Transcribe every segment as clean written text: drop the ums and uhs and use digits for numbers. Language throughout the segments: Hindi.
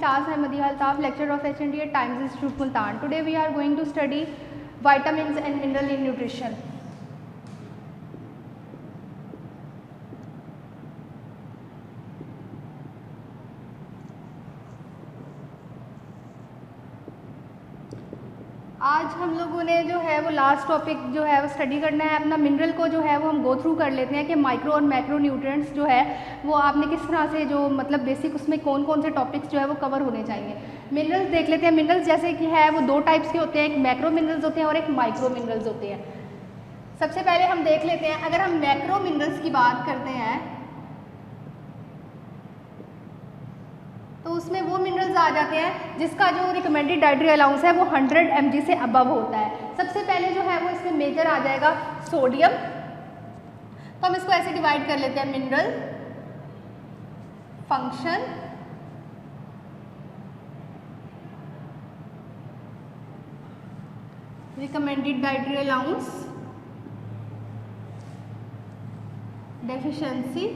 class. I am Madiha Altaf, lecturer of HND at Times Institute Multan. Today we are going to study vitamins and mineral in nutrition. आज हम लोगों ने जो है वो लास्ट टॉपिक जो है वो स्टडी करना है अपना मिनरल को जो है वो हम गो थ्रू कर लेते हैं कि माइक्रो और मैक्रो न्यूट्रिएंट्स जो है वो आपने किस तरह से जो मतलब बेसिक उसमें कौन कौन से टॉपिक्स जो है वो कवर होने चाहिए। मिनरल्स देख लेते हैं। मिनरल्स जैसे कि है वो दो टाइप्स के होते हैं, एक मैक्रो मिनरल्स होते हैं और एक माइक्रो मिनरल्स होते हैं। सबसे पहले हम देख लेते हैं, अगर हम मैक्रो मिनरल्स की बात करते हैं तो उसमें वो मिनरल्स आ जाते हैं जिसका जो रिकमेंडेड डाइटरी अलाउंस है वो 100 mg से अबव होता है। सबसे पहले जो है वो इसमें मेजर आ जाएगा सोडियम। तो हम इसको ऐसे डिवाइड कर लेते हैं, mineral, function, recommended dietary allowance, deficiency,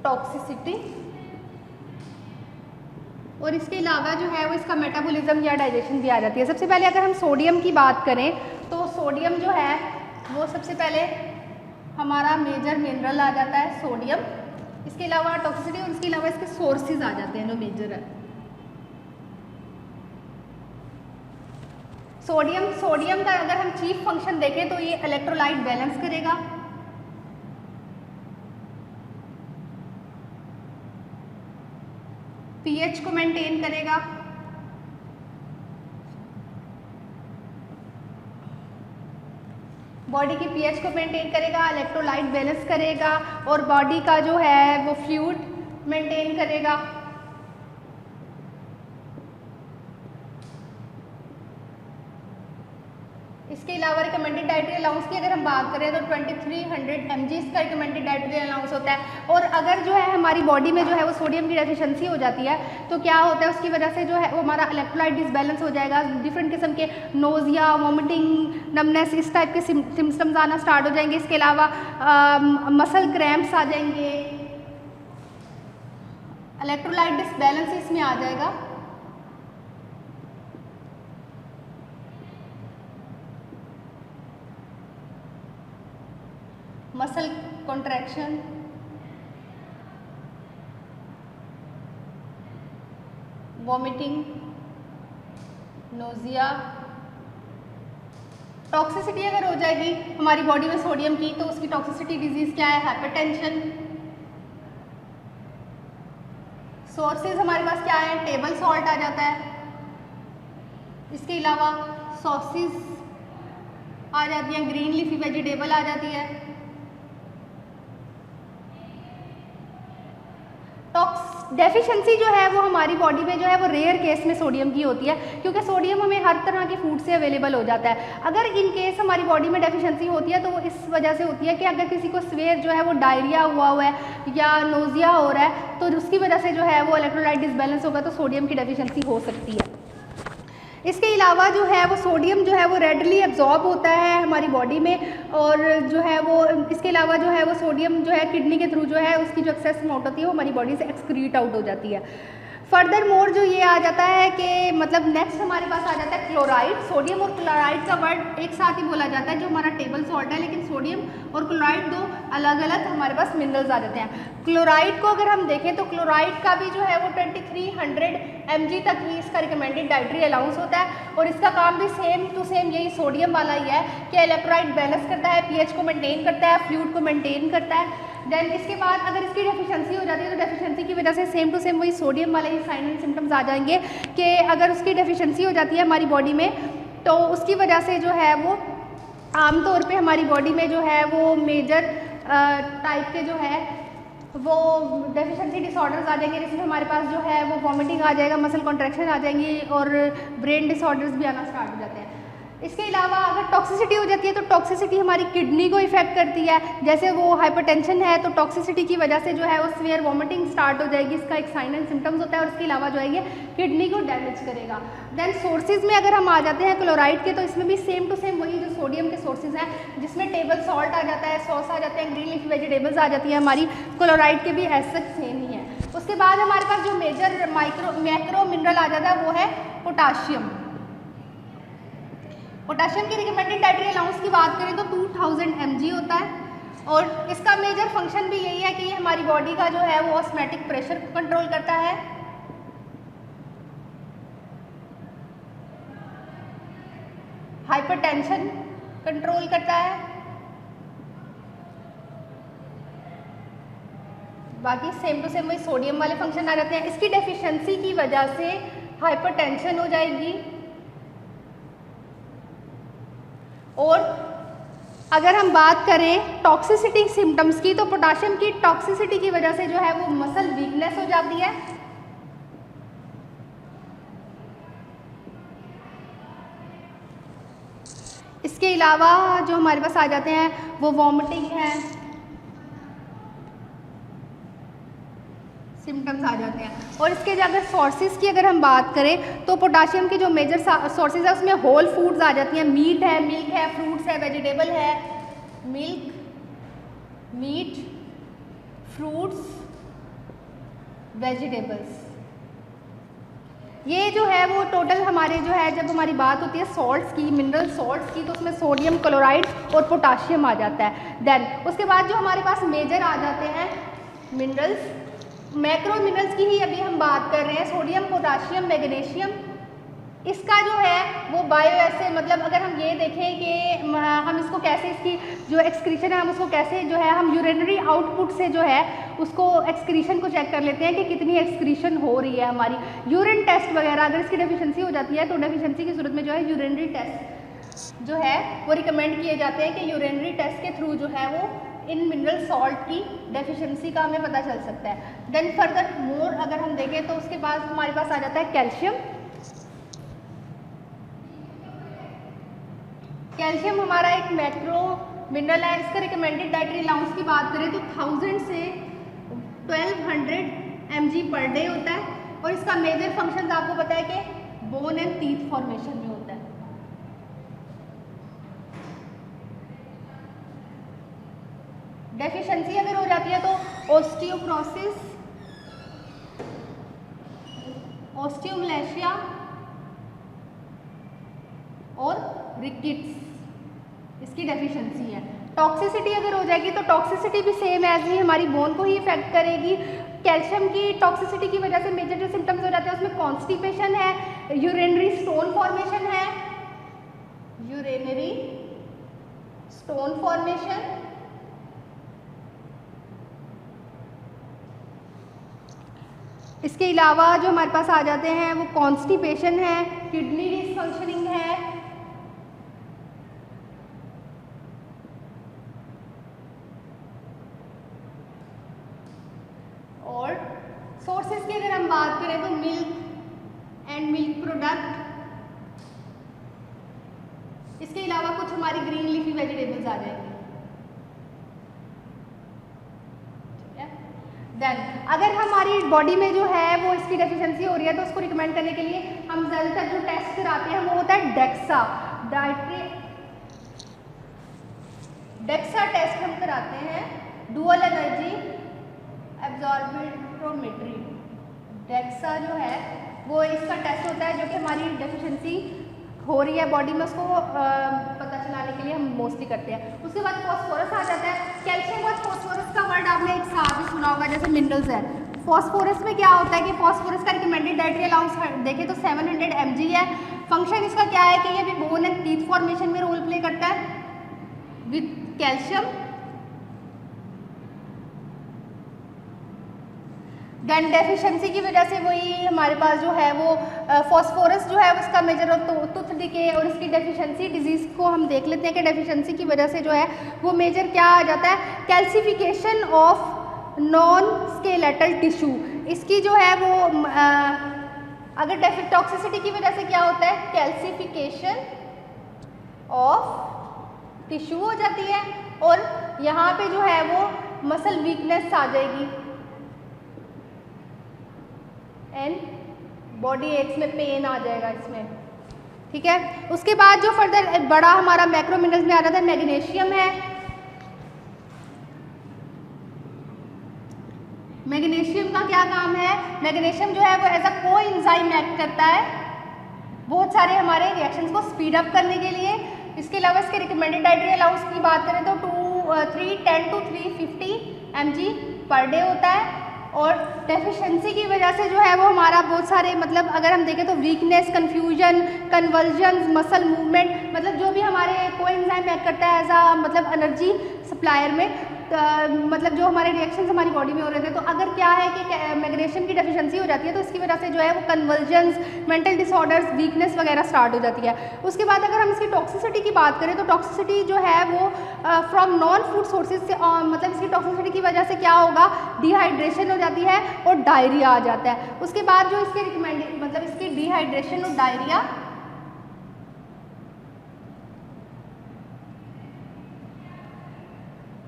toxicity और इसके अलावा जो है वो इसका मेटाबॉलिज्म या डाइजेशन भी आ जाती है। सबसे पहले अगर हम सोडियम की बात करें तो सोडियम जो है वो सबसे पहले हमारा मेजर मिनरल आ जाता है सोडियम। इसके अलावा टॉक्सिसिटी और इसके अलावा इसके सोर्सेज आ जाते हैं जो मेजर है। सोडियम का अगर हम चीफ फंक्शन देखें तो ये इलेक्ट्रोलाइट बैलेंस करेगा, पीएच को मेंटेन करेगा, बॉडी की पीएच को मेंटेन करेगा, इलेक्ट्रोलाइट बैलेंस करेगा और बॉडी का जो है वो फ्लूइड मेंटेन करेगा। इसके अलावा रिकमेंडेड डाइटरी अलाउंस की अगर हम बात करें तो 2300 mg इसका रिकमेंडेड डाइटरी अलाउंस होता है। और अगर जो है हमारी बॉडी में जो है वो सोडियम की डेफिशिएंसी हो जाती है तो क्या होता है, उसकी वजह से जो है वो हमारा इलेक्ट्रोलाइट डिसबैलेंस हो जाएगा। डिफरेंट किस्म के नोजिया, वोमिटिंग, नमनेस, इस टाइप के सिम्टम्स आना स्टार्ट हो जाएंगे। इसके अलावा मसल क्रैम्प्स आ जाएंगे, इलेक्ट्रोलाइट डिसबैलेंस इसमें आ जाएगा। Muscle contraction, vomiting, nausea, toxicity अगर हो जाएगी हमारी बॉडी में सोडियम की तो उसकी टॉक्सिसिटी डिजीज क्या है, हाइपरटेंशन। सोर्सेज हमारे पास क्या है, टेबल सॉल्ट आ जाता है। इसके अलावा सॉसेस आ जाती हैं, ग्रीन लीफी वेजिटेबल आ जाती है। डेफिशिएंसी जो है वो हमारी बॉडी में जो है वो रेयर केस में सोडियम की होती है, क्योंकि सोडियम हमें हर तरह के फूड से अवेलेबल हो जाता है। अगर इन केस हमारी बॉडी में डेफिशिएंसी होती है तो वो इस वजह से होती है कि अगर किसी को सवेयर जो है वो डायरिया हुआ है या नोजिया हो रहा है तो उसकी वजह से जो है वो इलेक्ट्रोलाइट डिसबैलेंस होगा तो सोडियम की डेफिशिएंसी हो सकती है। इसके अलावा जो है वो सोडियम जो है वो रेडली एब्जॉर्ब होता है हमारी बॉडी में और जो है वो इसके अलावा जो है वो सोडियम जो है किडनी के थ्रू जो है उसकी जो एक्सेस अमाउंट होती है वो हमारी बॉडी से एक्सक्रीट आउट हो जाती है। फर्दर मोर जो ये आ जाता है कि मतलब नेक्स्ट हमारे पास आ जाता है क्लोराइड। सोडियम और क्लोराइड का वर्ड एक साथ ही बोला जाता है जो हमारा टेबल सॉल्ट है, लेकिन सोडियम और क्लोराइड दो अलग अलग हमारे पास मिनरल्स आ जाते हैं। क्लोराइड को अगर हम देखें तो क्लोराइड का भी जो है वो 2300 mg तक ही इसका रिकमेंडेड डाइटरी अलाउंस होता है और इसका काम भी सेम टू सेम यही सोडियम वाला ही है कि इलेक्ट्रोलाइट बैलेंस करता है, पीएच को मेंटेन करता है, फ्लूइड को मेंटेन करता है। देन इसके बाद अगर इसकी डेफिशिएंसी हो जाती है तो डेफिशिएंसी की वजह से सेम टू सेम वही सोडियम वाले ही साइन एंड सिम्टम्स आ जाएंगे कि अगर उसकी डेफिशिएंसी हो जाती है हमारी बॉडी में तो उसकी वजह से जो है वो आमतौर पे हमारी बॉडी में जो है वो मेजर टाइप के जो है वो डेफिशिएंसी डिसऑर्डर्स आ जाएंगे, जिसमें हमारे पास जो है वो वॉमिटिंग आ जाएगा, मसल कॉन्ट्रैक्शन आ जाएंगी और ब्रेन डिसऑर्डर्स भी आना स्टार्ट हो जाते हैं। इसके अलावा अगर टॉक्सिसिटी हो जाती है तो टॉक्सिसिटी हमारी किडनी को इफेक्ट करती है। जैसे वो हाइपरटेंशन है तो टॉक्सिसिटी की वजह से जो है वो सीवियर वॉमिटिंग स्टार्ट हो जाएगी, इसका एक साइन एंड सिम्टम्स होता है। और इसके अलावा जो है ये किडनी को डैमेज करेगा। देन सोर्सेज में अगर हम आ जाते हैं क्लोराइड के, तो इसमें भी सेम टू सेम वही जो सोडियम के सोर्सेज हैं, जिसमें टेबल सॉल्ट आ जाता है, सॉस आ जाते हैं, ग्रीन लीफी वेजिटेबल्स आ जाती है हमारी। क्लोराइड के भी ऐसा सेम ही है। उसके बाद हमारे पास जो मेजर मैक्रो मिनरल आ जाता है वो है पोटाशियम। पोटाशियम की रिकमेंडेड डाइटरी अलाउंस की बात करें तो 2000 mg होता है। और इसका मेजर फंक्शन भी यही है कि ये हमारी बॉडी का जो है वो ऑस्मैटिक प्रेशर को कंट्रोल करता है, हाइपरटेंशन कंट्रोल करता है, बाकी सेम टू सेम वही सोडियम वाले फंक्शन आ जाते हैं। इसकी डेफिशिएंसी की वजह से हाइपरटेंशन हो जाएगी। और अगर हम बात करें टॉक्सिसिटी सिम्टम्स की, तो पोटाशियम की टॉक्सिसिटी की वजह से जो है वो मसल वीकनेस हो जाती है, इसके अलावा जो हमारे पास आ जाते हैं वो वॉमिटिंग है, सिम्टम्स आ जाते हैं। और इसके अगर सोर्सेज की अगर हम बात करें तो पोटाशियम के जो मेजर सोर्सेज है उसमें होल फूड्स आ जाती हैं, मीट है, मिल्क है, फ्रूट्स है, वेजिटेबल है, मिल्क, मीट, फ्रूट्स, वेजिटेबल्स। ये जो है वो टोटल हमारे जो है, जब हमारी बात होती है सॉल्ट्स की, मिनरल सॉल्ट्स की, तो उसमें सोडियम क्लोराइड और पोटाशियम आ जाता है। देन उसके बाद जो हमारे पास मेजर आ जाते हैं मिनरल्स, मैक्रो मिनरल्स की ही अभी हम बात कर रहे हैं, सोडियम, पोटाशियम, मैग्नीशियम। इसका जो है वो बायो ऐसे, मतलब अगर हम ये देखें कि हम इसको कैसे, इसकी जो एक्सक्रीशन है हम उसको कैसे जो है हम यूरिनरी आउटपुट से जो है उसको एक्सक्रीशन को चेक कर लेते हैं कि कितनी एक्सक्रीशन हो रही है हमारी। यूरिन टेस्ट वगैरह अगर इसकी डेफिशिएंसी हो जाती है तो डेफिशिएंसी की सूरत में जो है यूरिनरी टेस्ट जो है वो रिकमेंड किए जाते हैं कि यूरिनरी टेस्ट के थ्रू जो है वो इन मिनरल सॉल्ट की डेफिशिएंसी का हमें पता चल सकता है। देन फर्दर मोर अगर हम देखें तो उसके बाद हमारे पास आ जाता है कैल्शियम। कैल्शियम हमारा एक मैक्रो मिनरल है। इसका रिकमेंडेड डाइटरी अलाउंस की बात करें तो 1000 से 1200 mg पर डे होता है। और इसका मेजर फंक्शन आपको पता है कि बोन एंड टीथ फॉर्मेशन में होता है। डेफिशिएंसी अगर हो जाती है तो ऑस्टियोप्रोसिस, ऑस्टियोमलेशिया और रिकेट्स इसकी डेफिशिएंसी है। टॉक्सिसिटी अगर हो जाएगी तो टॉक्सिसिटी भी सेम एज ही हमारी बोन को ही इफेक्ट करेगी। कैल्शियम की टॉक्सिसिटी की वजह से मेजर जो सिम्टम्स हो जाते हैं उसमें कॉन्स्टिपेशन है, यूरिनरी स्टोन फॉर्मेशन है, यूरिनरी स्टोन फॉर्मेशन, इसके अलावा जो हमारे पास आ जाते हैं वो कॉन्स्टिपेशन है, किडनी डिसफंक्शनिंग है, और सोर्सेज की अगर हम बात करें तो मिल्क एंड मिल्क प्रोडक्ट, इसके अलावा कुछ हमारी ग्रीन लीफी वेजिटेबल्स आ जाएंगी। देन अगर हमारी बॉडी में जो है वो इसकी डेफिशिएंसी हो रही है तो उसको रिकमेंड करने के लिए हम ज़्यादातर जो टेस्ट कराते हैं वो होता है डेक्सा, डेक्सा टेस्ट हम कराते हैं, डुअल एनर्जी एब्जॉर्बिट्रोमेट्री। डेक्सा जो है वो इसका टेस्ट होता है जो कि हमारी डेफिशिएंसी हो रही है बॉडी में, उसको पता चलाने के लिए हम मोस्टली करते हैं। उसके बाद फॉस्फोरस आ जाता है। कैल्शियम और फॉस्फोरस का वर्ड आपने एक साथ ही सुना होगा, जैसे मिनरल्स है। फॉस्फोरस में क्या होता है कि फॉस्फोरस का रिकमेंडेड डाइटरी अलाउंस देखें तो 700 mg है। फंक्शन इसका क्या है कि ये भी बोन एंड टीथ फॉर्मेशन में रोल प्ले करता है विद कैल्शियम। देन डेफिशिएंसी की वजह से वही हमारे पास जो है वो फॉस्फोरस जो है उसका मेजर ऑफ टूथ डिके, और इसकी डेफिशिएंसी डिजीज़ को हम देख लेते हैं कि डेफिशिएंसी की वजह से जो है वो मेजर क्या आ जाता है, calcification of non skeletal tissue. इसकी जो है वो अगर टॉक्सिसिटी की वजह से क्या होता है, कैल्सिफिकेशन ऑफ टिश्यू हो जाती है, और यहाँ पे जो है वो मसल वीकनेस आ जाएगी, एंड बॉडी एक्स में पेन आ जाएगा इसमें, ठीक है। उसके बाद जो फर्दर बड़ा हमारा मैक्रो मिनरल्स में आ जाता है मैग्नीशियम है। मैग्नीशियम का क्या काम है? मैग्नीशियम जो है वो एज अ कोएंजाइम एक्ट करता है बहुत सारे हमारे रिएक्शंस को स्पीड अप करने के लिए। इसके अलावा इसके रिकमेंडेड डाइटरी अलाउंस की बात करें तो 310 to 350 mg पर डे होता है, और डेफिशिएंसी की वजह से जो है वो हमारा बहुत सारे मतलब अगर हम देखें तो weakness, confusion, conversion, muscle movement, मतलब जो भी हमारे कोएंजाइम एक्ट करता है एज आ मतलब एनर्जी सप्लायर में, मतलब जो हमारे रिएक्शंस हमारी बॉडी में हो रहे थे, तो अगर क्या है कि मैग्नीशियम की डेफिशिएंसी हो जाती है तो इसकी वजह से जो है वो कन्वर्जन्स, मेंटल डिसऑर्डर्स, वीकनेस वगैरह स्टार्ट हो जाती है। उसके बाद अगर हम इसकी टॉक्सिसिटी की बात करें तो टॉक्सिसिटी जो है वो फ्रॉम नॉन फूड सोर्सेज से मतलब इसकी टॉक्सिसिटी की वजह से क्या होगा, डिहाइड्रेशन हो जाती है और डायरिया आ जाता है। उसके बाद जो इसके रिकमेंडेड मतलब इसकी डिहाइड्रेशन और डायरिया,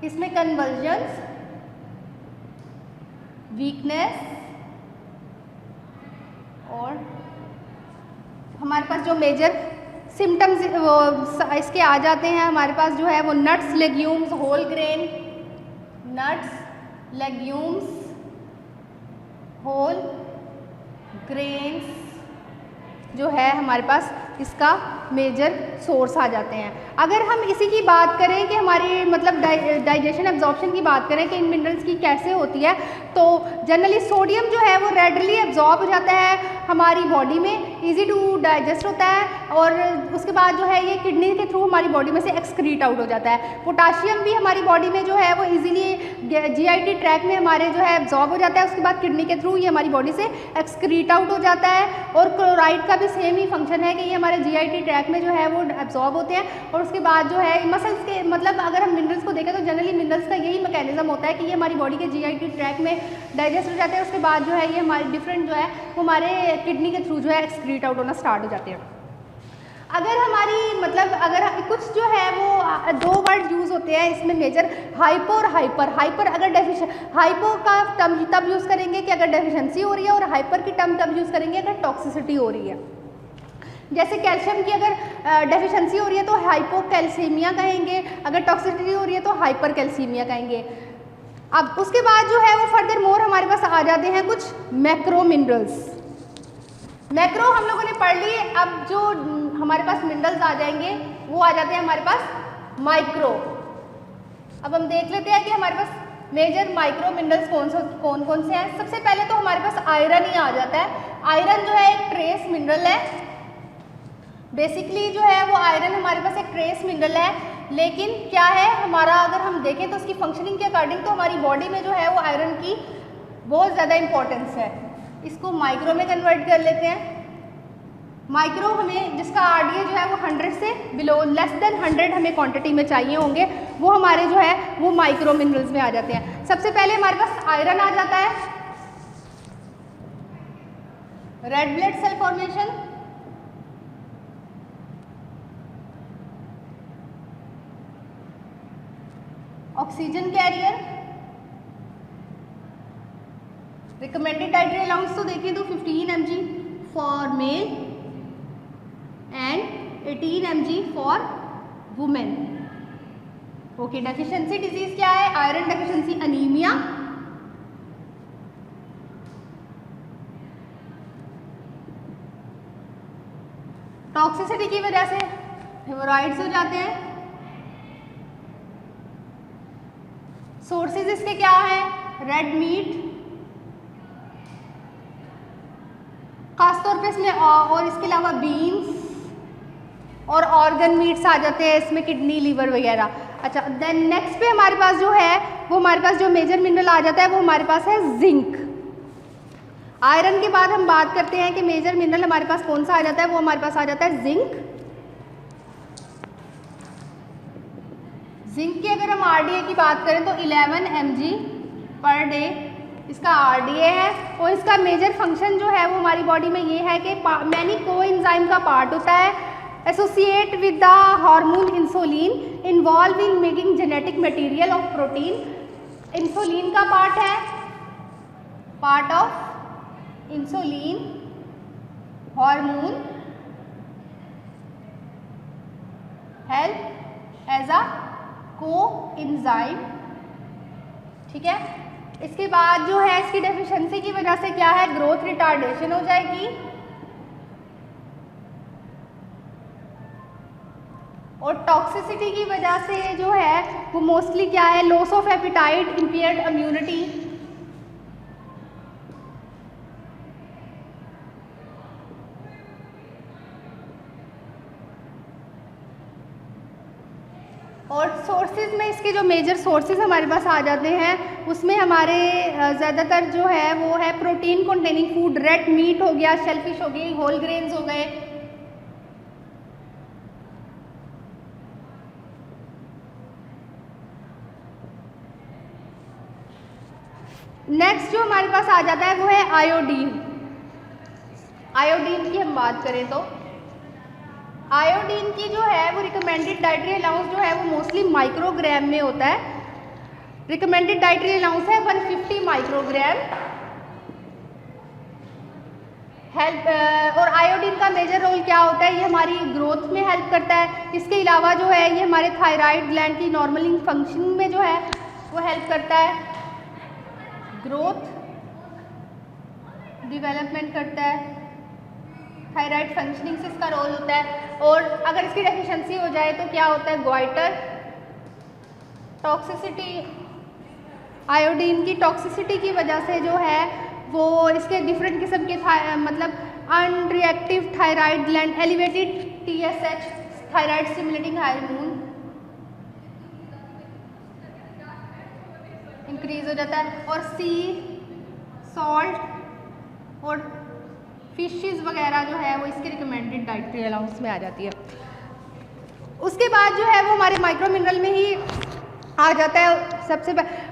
इसमें कन्वर्जन्स, वीकनेस, और हमारे पास जो मेजर सिम्टम्स वो इसके आ जाते हैं हमारे पास जो है वो nuts, legumes, whole grain, nuts, legumes, whole grains जो है हमारे पास इसका मेजर सोर्स आ जाते हैं। अगर हम इसी की बात करें कि हमारी मतलब डाइजेशन एब्जॉर्प्शन की बात करें कि इन मिनरल्स की कैसे होती है, तो जनरली सोडियम जो है वो रेडली एब्जॉर्ब हो जाता है हमारी बॉडी में, इजी टू डाइजेस्ट होता है, और उसके बाद जो है ये किडनी के थ्रू हमारी बॉडी में से एक्सक्रीट आउट हो जाता है। पोटाशियम भी हमारी बॉडी में जो है वो इजीली जीआईटी ट्रैक में हमारे जो है एब्जॉर्ब हो जाता है, उसके बाद किडनी के थ्रू ये हमारी बॉडी से एक्सक्रीट आउट हो जाता है। और क्लोराइड का भी सेम ही फंक्शन है कि ये हमारे जीआईटी ट्रैक में जो है वो एब्जॉर्ब होते हैं, और उसके बाद जो है मसल्स के मतलब अगर हम मिनरल्स को देखें तो जनरली मिनरल्स का यही मैकेनिज्म होता है कि ये हमारी बॉडी के जीआईटी ट्रैक में डाइजेस्ट हो जाते हैं, उसके बाद जो है ये हमारे डिफरेंट जो है वो हमारे किडनी के थ्रू जो है एक्सक्रीट आउट होना स्टार्ट हो जाते हैं। अगर हमारी मतलब अगर कुछ जो है वो दो वर्ड यूज़ होते हैं इसमें मेजर, हाइपो और हाइपर। हाइपर अगर हाइपो का टर्म तब यूज़ करेंगे कि अगर डेफिशिएंसी हो रही है, और हाइपर की टर्म तब यूज़ करेंगे अगर टॉक्सिसिटी हो रही है। जैसे कैल्शियम की अगर डेफिशिएंसी हो रही है तो हाइपोकैल्सीमिया कहेंगे, अगर टॉक्सिसिटी हो रही है तो हाइपर कैल्सीमिया कहेंगे। अब उसके बाद जो है वो फर्दर मोर हमारे पास आ जाते हैं कुछ मैक्रो मिनरल्स। मैक्रो हम लोगों ने पढ़ लिए, अब जो हमारे पास मिनरल्स आ जाएंगे वो आ जाते हैं हमारे पास माइक्रो। अब हम देख लेते हैं कि हमारे पास मेजर माइक्रो मिनरल्स कौन कौन से हैं। सबसे पहले तो हमारे पास आयरन ही आ जाता है। आयरन जो है एक ट्रेस मिनरल है, बेसिकली जो है वो आयरन हमारे पास एक ट्रेस मिनरल है, लेकिन क्या है हमारा अगर हम देखें तो उसकी फंक्शनिंग के अकॉर्डिंग तो हमारी बॉडी में जो है वो आयरन की बहुत ज़्यादा इंपॉर्टेंस है। इसको माइक्रो में कन्वर्ट कर लेते हैं। माइक्रो हमें जिसका आरडीए जो है वो 100 से बिलो लेस देन 100 हमें क्वांटिटी में चाहिए होंगे, वो हमारे जो है वो माइक्रो मिनरल्स में आ जाते हैं। सबसे पहले हमारे पास आयरन आ जाता है, red blood cell formation, oxygen carrier, recommended dietary allowance तो देखिए तो 15 mg for male and 18 mg for women. Okay, deficiency disease क्या है? आयरन डेफिशिएंसी अनीमिया, टॉक्सिसिटी की वजह से हेमोरॉइड्स हो जाते हैं। सोर्सेज इसके क्या है? रेड मीट, खासतौर पे इसमें, और इसके अलावा बीन्स और ऑर्गन मीट्स आ जाते हैं इसमें, किडनी, लीवर वगैरह। अच्छा, देन नेक्स्ट पे हमारे पास जो है वो हमारे पास जो मेजर मिनरल आ जाता है वो हमारे पास है जिंक। आयरन के बाद हम बात करते हैं कि मेजर मिनरल हमारे पास कौन सा आ जाता है, वो हमारे पास आ जाता है जिंक। जिंक की अगर हम आरडीए की बात करें तो 11 mg पर डे इसका आरडीए है, और इसका मेजर फंक्शन जो है वो हमारी बॉडी में ये है कि मैनी कोएंजाइम का पार्ट होता है associate with the hormone insulin involved in making genetic material of protein. Insulin का पार्ट है, part of insulin hormone help as a coenzyme, ठीक है। इसके बाद जो है इसकी डेफिशिएंसी की वजह से क्या है, ग्रोथ रिटार्डेशन हो जाएगी और टॉक्सिसिटी की वजह से जो है वो मोस्टली क्या है, loss of appetite, impaired immunity, और सोर्सेज में इसके जो मेजर सोर्सेज हमारे पास आ जाते हैं उसमें हमारे ज़्यादातर जो है वो है protein containing food, red meat हो गया, शेलफिश हो गई, होल ग्रेन्स हो गए। नेक्स्ट जो हमारे पास आ जाता है वो है आयोडीन। आयोडीन की हम बात करें तो आयोडीन की जो है वो रिकमेंडेड डाइटरी अलाउंस जो है वो मोस्टली माइक्रोग्राम में होता है। रिकमेंडेड डाइटरी अलाउंस है 150 माइक्रोग्राम। हेल्प और आयोडीन का मेजर रोल क्या होता है, ये हमारी ग्रोथ में हेल्प करता है। इसके अलावा जो है ये हमारे थायराइड ग्लैंड की नॉर्मलिंग फंक्शनिंग में जो है वो हेल्प करता है, ग्रोथ डेवलपमेंट करता है, थायराइड फंक्शनिंग से इसका रोल होता है। और अगर इसकी डेफिशिएंसी हो जाए तो क्या होता है, ग्वाइटर, टॉक्सिसिटी, आयोडीन की टॉक्सिसिटी की वजह से जो है वो इसके डिफरेंट किस्म के मतलब unreactive thyroid gland, elevated TSH thyroid stimulating hormone increase हो जाता है और सी सॉल्ट और फिशेस वगैरह जो है वो इसके रिकमेंडेड डाइटरी अलाउंस में आ जाती है। उसके बाद जो है वो हमारे माइक्रो मिनरल में ही आ जाता है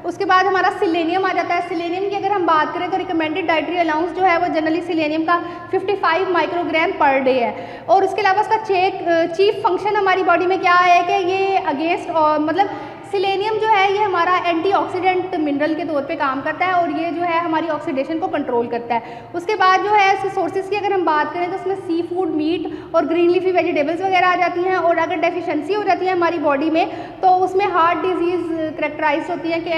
उसके बाद हमारा सिलेनियम आ जाता है। सिलेनियम की अगर हम बात करें तो रिकमेंडेड डाइटरी अलाउंस जो है वो जनरली सिलेनियम का 55 माइक्रोग्राम पर डे है। और उसके अलावा उसका चीफ फंक्शन हमारी बॉडी में क्या है कि ये अगेंस्ट मतलब सिलेनियम जो है ये हमारा एंटीऑक्सीडेंट मिनरल के तौर पे काम करता है और ये जो है हमारी ऑक्सीडेशन को कंट्रोल करता है। उसके बाद जो है इसके सोर्सेज की अगर हम बात करें तो उसमें सी फूड, मीट और ग्रीन लीफी वेजिटेबल्स वगैरह आ जाती हैं। और अगर डेफिशिएंसी हो जाती है हमारी बॉडी में तो उसमें हार्ट डिजीज़ करेक्टराइज होती है कि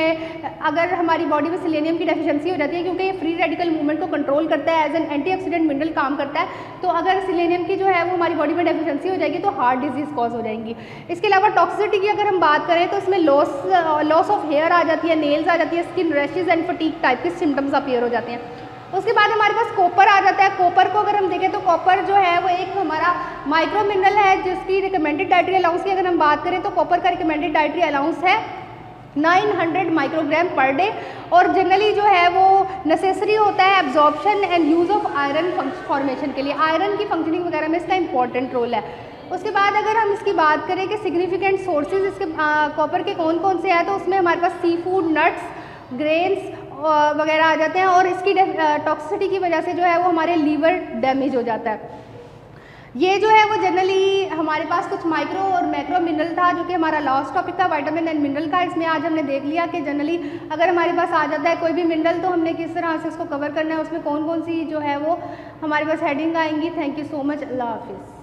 अगर हमारी बॉडी में सिलेनियम की डेफिशिएंसी हो जाती है, क्योंकि ये फ्री रेडिकल मूवमेंट को कंट्रोल करता है, एज एन एंटीऑक्सीडेंट मिनरल काम करता है। तो अगर सिलेनियम की जो है वो हमारी बॉडी में डेफिशिएंसी हो जाएगी तो हार्ट डिजीज़ कॉज हो जाएंगी। इसके अलावा टॉक्सिसिटी की अगर हम बात करें तो इसमें लॉस ऑफ हेयर आ जाती है, नेल्स आ जाती है, skin rashes and fatigue type के सिम्टम्स अपीयर हो जाते हैं। उसके बाद हमारे पास कॉपर आ जाता है। कॉपर को अगर हम देखें तो कॉपर जो है वो एक हमारा माइक्रो मिनरल है जिसकी रिकमेंडेड डाइटरी अलाउंस की अगर हम बात करें तो कॉपर का रिकमेंडेड डाइटरी अलाउंस है 900 माइक्रोग्राम पर डे। और जनरली जो है वो नेसेसरी होता है absorption and use of iron formation के लिए। आयरन की फंक्शनिंग वगैरह में इसका इंपॉर्टेंट रोल है। उसके बाद अगर हम इसकी बात करें कि सिग्निफिकेंट सोर्सेज इसके कॉपर के कौन कौन से हैं तो उसमें हमारे पास सी फूड, नट्स, ग्रेन्स वगैरह आ जाते हैं। और इसकी टॉक्सिसिटी की वजह से जो है वो हमारे लीवर डैमेज हो जाता है। ये जो है वो जनरली हमारे पास कुछ माइक्रो और मैक्रो मिनरल था जो कि हमारा लास्ट टॉपिक था विटामिन एंड मिनरल का। इसमें आज हमने देख लिया कि जनरली अगर हमारे पास आ जाता है कोई भी मिनरल तो हमने किस तरह से उसको कवर करना है, उसमें कौन कौन सी जो है वो हमारे पास हेडिंग आएंगी। थैंक यू सो मच, अल्लाह हाफिज़।